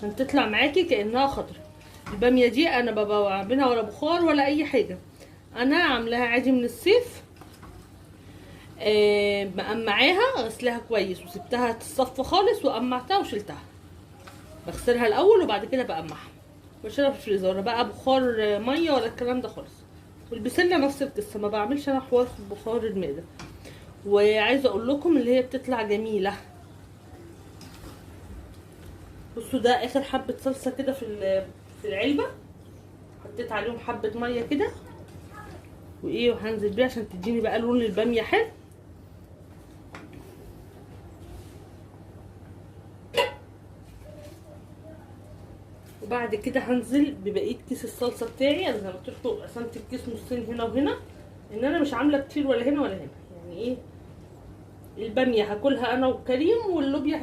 عشان تطلع معاكي كانها خضره. الباميه دي انا ببقى بعملها ولا بخار ولا اي حاجه، انا عاملاها عادي من الصيف. مقمعاها، غسلها كويس وسبتها تصفى خالص وقمعتها وشلتها. بغسلها الاول وبعد كده بقمعها، بشيلها في الفريزر، ولا بقى بخار ميه ولا الكلام ده خالص. والبسله نفس القصه، ما بعملش انا حوار في بخار المعده. وعايزه اقول لكم اللي هي بتطلع جميله. بصوا ده اخر حبه صلصه كده في العلبه، حطيت عليهم حبه ميه كده وايه، وهنزل بيه عشان تديني بقى لون الباميه حلو. وبعد كده هنزل ببقيه كيس الصلصه بتاعي. انا زي ما قلت لكم قسمت الكيس نصين هنا وهنا، ان انا مش عامله كتير ولا هنا ولا هنا. يعني ايه، الباميه هاكلها انا وكريم، واللوبيا